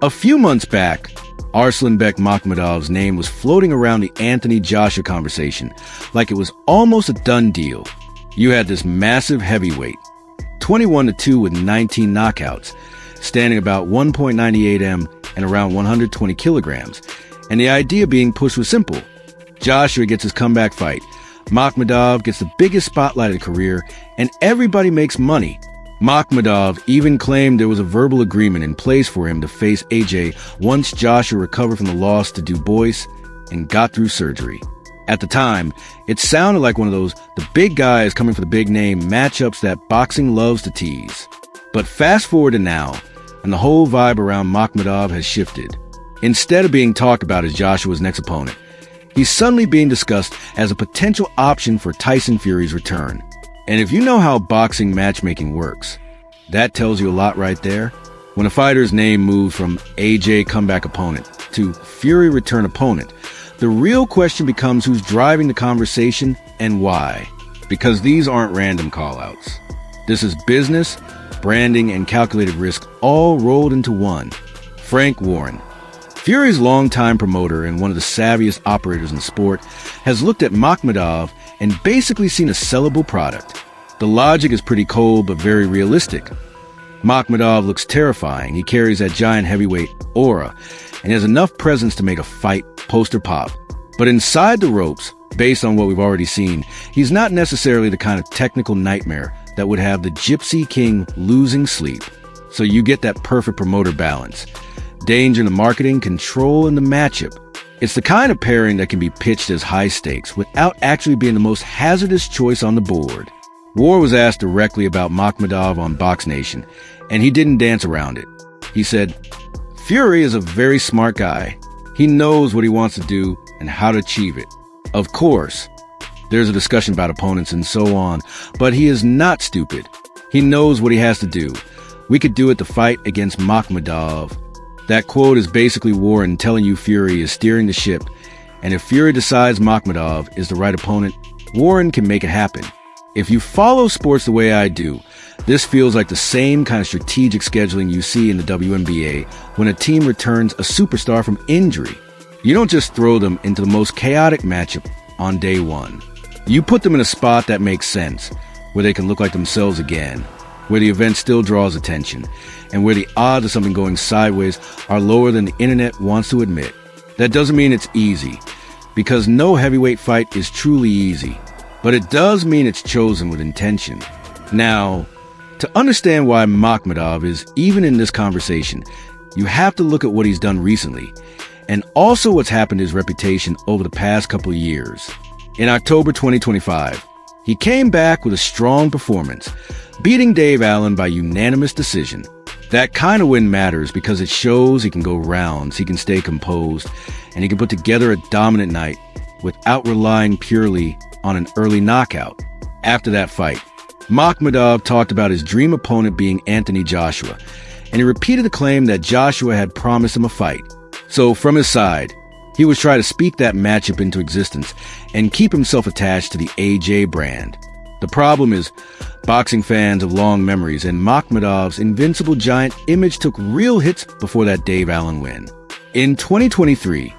A few months back, Arslanbek Makhmudov's name was floating around the Anthony Joshua conversation like it was almost a done deal. You had this massive heavyweight, 21-2 with 19 knockouts, standing about 1.98 m and around 120 kilograms. And the idea being pushed was simple. Joshua gets his comeback fight. Makhmudov gets the biggest spotlight of his career, and everybody makes money. Makhmudov even claimed there was a verbal agreement in place for him to face AJ once Joshua recovered from the loss to Du Bois and got through surgery. At the time, it sounded like one of those the big guys coming for the big name matchups that boxing loves to tease. But fast forward to now, and the whole vibe around Makhmudov has shifted. Instead of being talked about as Joshua's next opponent, he's suddenly being discussed as a potential option for Tyson Fury's return. And if you know how boxing matchmaking works, that tells you a lot right there. When a fighter's name moves from AJ comeback opponent to Fury return opponent, the real question becomes who's driving the conversation and why. Because these aren't random call-outs. This is business, branding, and calculated risk all rolled into one. Frank Warren, Fury's longtime promoter and one of the savviest operators in the sport, has looked at Makhmudov and basically seen a sellable product. The logic is pretty cold but very realistic. Makhmudov looks terrifying. He carries that giant heavyweight aura and has enough presence to make a fight poster pop. But inside the ropes, based on what we've already seen, he's not necessarily the kind of technical nightmare that would have the Gypsy King losing sleep. So you get that perfect promoter balance. Danger in the marketing, control in the matchup. It's the kind of pairing that can be pitched as high stakes without actually being the most hazardous choice on the board. War was asked directly about Makhmudov on Box Nation, and he didn't dance around it. He said, "Fury is a very smart guy. He knows what he wants to do and how to achieve it. Of course, there's a discussion about opponents and so on, but he is not stupid. He knows what he has to do. We could do it to fight against Makhmudov." That quote is basically Warren telling you Fury is steering the ship, and if Fury decides Makhmudov is the right opponent, Warren can make it happen. If you follow sports the way I do, this feels like the same kind of strategic scheduling you see in the WNBA when a team returns a superstar from injury. You don't just throw them into the most chaotic matchup on day one. You put them in a spot that makes sense, where they can look like themselves again, where the event still draws attention, and where the odds of something going sideways are lower than the internet wants to admit. That doesn't mean it's easy, because no heavyweight fight is truly easy, but it does mean it's chosen with intention. Now, to understand why Makhmudov is even in this conversation, you have to look at what he's done recently, and also what's happened to his reputation over the past couple of years. In October 2025, he came back with a strong performance, beating Dave Allen by unanimous decision. That kind of win matters because it shows he can go rounds, he can stay composed, and he can put together a dominant night without relying purely on an early knockout. After that fight, Makhmudov talked about his dream opponent being Anthony Joshua, and he repeated the claim that Joshua had promised him a fight. So from his side, he would try to speak that matchup into existence and keep himself attached to the AJ brand. The problem is, boxing fans have long memories, and Makhmudov's invincible giant image took real hits before that Dave Allen win. In 2023,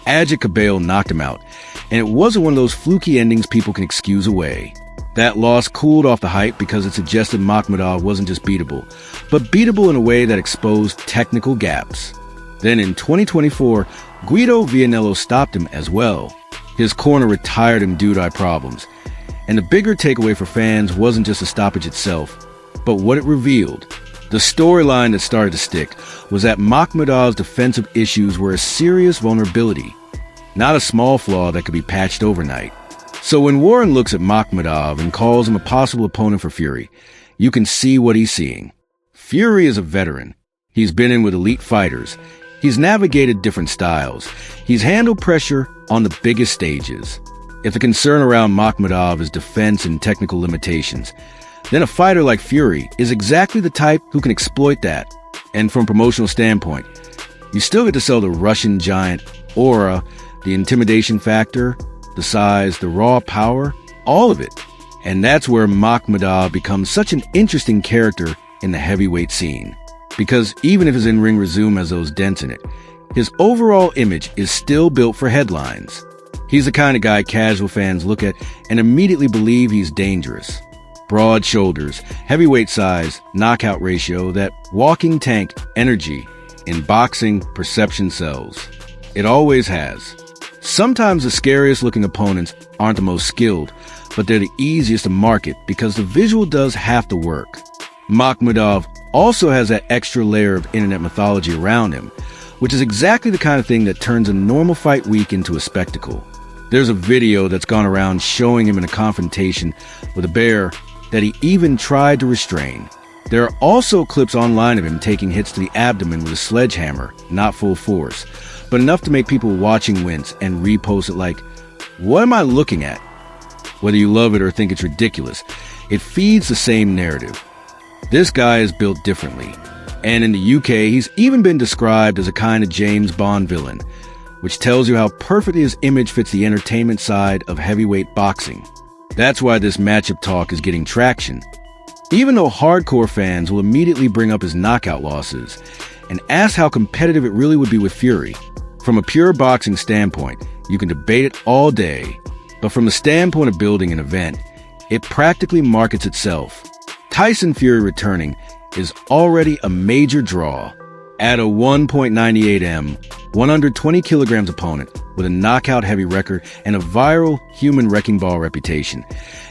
Ajit Kabale knocked him out, and it wasn't one of those fluky endings people can excuse away. That loss cooled off the hype because it suggested Makhmudov wasn't just beatable, but beatable in a way that exposed technical gaps. Then in 2024, Guido Vianello stopped him as well. His corner retired him due to eye problems. And the bigger takeaway for fans wasn't just the stoppage itself, but what it revealed. The storyline that started to stick was that Makhmudov's defensive issues were a serious vulnerability, not a small flaw that could be patched overnight. So when Warren looks at Makhmudov and calls him a possible opponent for Fury, you can see what he's seeing. Fury is a veteran. He's been in with elite fighters. He's navigated different styles. He's handled pressure on the biggest stages. If the concern around Makhmudov is defense and technical limitations, then a fighter like Fury is exactly the type who can exploit that. And from a promotional standpoint, you still get to sell the Russian giant aura, the intimidation factor, the size, the raw power, all of it. And that's where Makhmudov becomes such an interesting character in the heavyweight scene. because even if his in-ring resume has those dents in it, his overall image is still built for headlines. He's the kind of guy casual fans look at and immediately believe he's dangerous. Broad shoulders, heavyweight size, knockout ratio, that walking tank energy in boxing perception sells. It always has. Sometimes the scariest looking opponents aren't the most skilled, but they're the easiest to market because the visual does half the work. Makhmudov also has that extra layer of internet mythology around him, which is exactly the kind of thing that turns a normal fight week into a spectacle. There's a video that's gone around showing him in a confrontation with a bear that he even tried to restrain. There are also clips online of him taking hits to the abdomen with a sledgehammer, not full force, but enough to make people watching wince and repost it like, "What am I looking at?" Whether you love it or think it's ridiculous, it feeds the same narrative. This guy is built differently, and in the UK, he's even been described as a kind of James Bond villain, which tells you how perfectly his image fits the entertainment side of heavyweight boxing. That's why this matchup talk is getting traction. Even though hardcore fans will immediately bring up his knockout losses and ask how competitive it really would be with Fury. From a pure boxing standpoint, you can debate it all day, but from the standpoint of building an event, it practically markets itself. Tyson Fury returning is already a major draw. Add a 1.98 M, 120 kilograms opponent with a knockout-heavy record and a viral human wrecking ball reputation,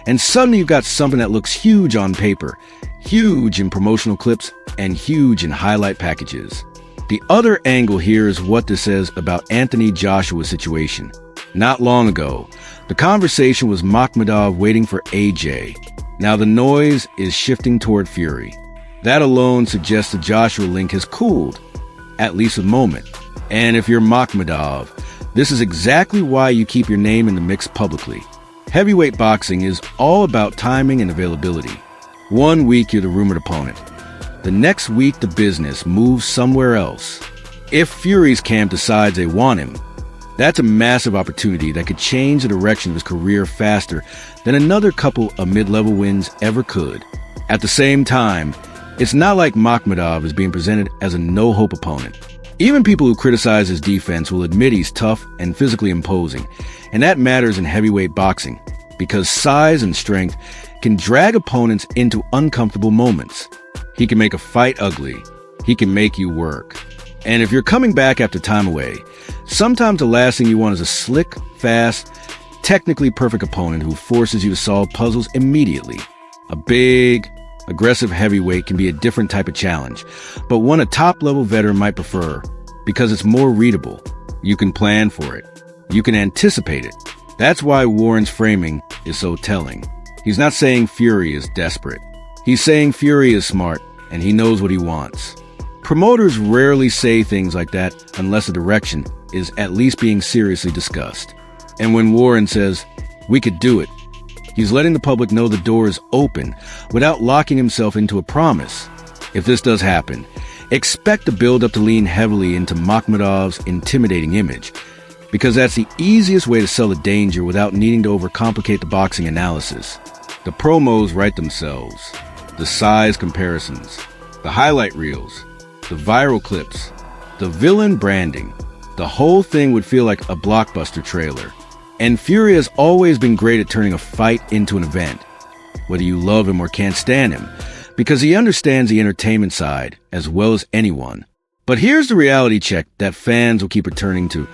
and suddenly you've got something that looks huge on paper, huge in promotional clips, and huge in highlight packages. The other angle here is what this says about Anthony Joshua's situation. Not long ago, the conversation was Makhmudov waiting for AJ. Now the noise is shifting toward Fury. That alone suggests the Joshua link has cooled, at least a moment. And if you're Makhmudov, this is exactly why you keep your name in the mix publicly. Heavyweight boxing is all about timing and availability. 1 week you're the rumored opponent. The next week the business moves somewhere else. If Fury's camp decides they want him, that's a massive opportunity that could change the direction of his career faster than another couple of mid-level wins ever could. At the same time, it's not like Makhmudov is being presented as a no-hope opponent. Even people who criticize his defense will admit he's tough and physically imposing, and that matters in heavyweight boxing, because size and strength can drag opponents into uncomfortable moments. He can make a fight ugly. He can make you work. And if you're coming back after time away, sometimes the last thing you want is a slick, fast, technically perfect opponent who forces you to solve puzzles immediately. A big, aggressive heavyweight can be a different type of challenge, but one a top-level veteran might prefer because it's more readable. You can plan for it. You can anticipate it. That's why Warren's framing is so telling. He's not saying Fury is desperate. He's saying Fury is smart and he knows what he wants. Promoters rarely say things like that unless the direction is at least being seriously discussed. And when Warren says, "We could do it," he's letting the public know the door is open without locking himself into a promise. If this does happen, expect the build-up to lean heavily into Makhmudov's intimidating image, because that's the easiest way to sell the danger without needing to overcomplicate the boxing analysis. The promos write themselves. The size comparisons, the highlight reels, the viral clips, the villain branding. The whole thing would feel like a blockbuster trailer. And Fury has always been great at turning a fight into an event, whether you love him or can't stand him, because he understands the entertainment side as well as anyone. But here's the reality check that fans will keep returning to.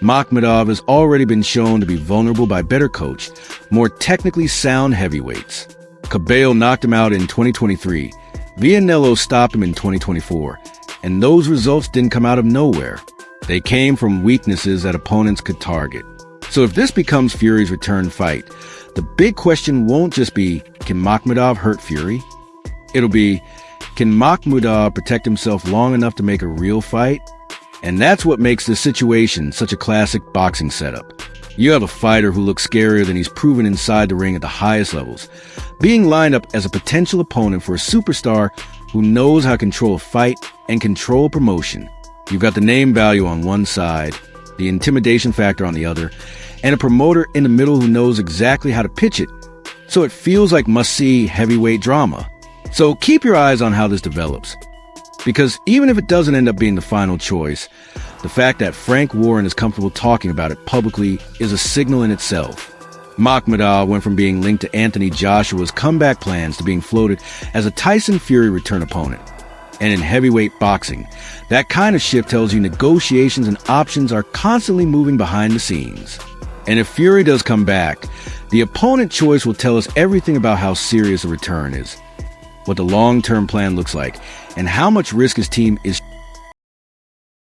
Makhmudov has already been shown to be vulnerable by better coached, more technically sound heavyweights. Cabello knocked him out in 2023. Vianello stopped him in 2024. And those results didn't come out of nowhere. They came from weaknesses that opponents could target. So if this becomes Fury's return fight, the big question won't just be, can Makhmudov hurt Fury? It'll be, can Makhmudov protect himself long enough to make a real fight? And that's what makes this situation such a classic boxing setup. You have a fighter who looks scarier than he's proven inside the ring at the highest levels, being lined up as a potential opponent for a superstar who knows how to control a fight and control promotion. You've got the name value on one side, the intimidation factor on the other, and a promoter in the middle who knows exactly how to pitch it, so it feels like must-see heavyweight drama. So keep your eyes on how this develops. Because even if it doesn't end up being the final choice, the fact that Frank Warren is comfortable talking about it publicly is a signal in itself. Makhmudov went from being linked to Anthony Joshua's comeback plans to being floated as a Tyson Fury return opponent. And in heavyweight boxing, that kind of shift tells you negotiations and options are constantly moving behind the scenes. And if Fury does come back, the opponent choice will tell us everything about how serious a return is, what the long-term plan looks like, and how much risk his team is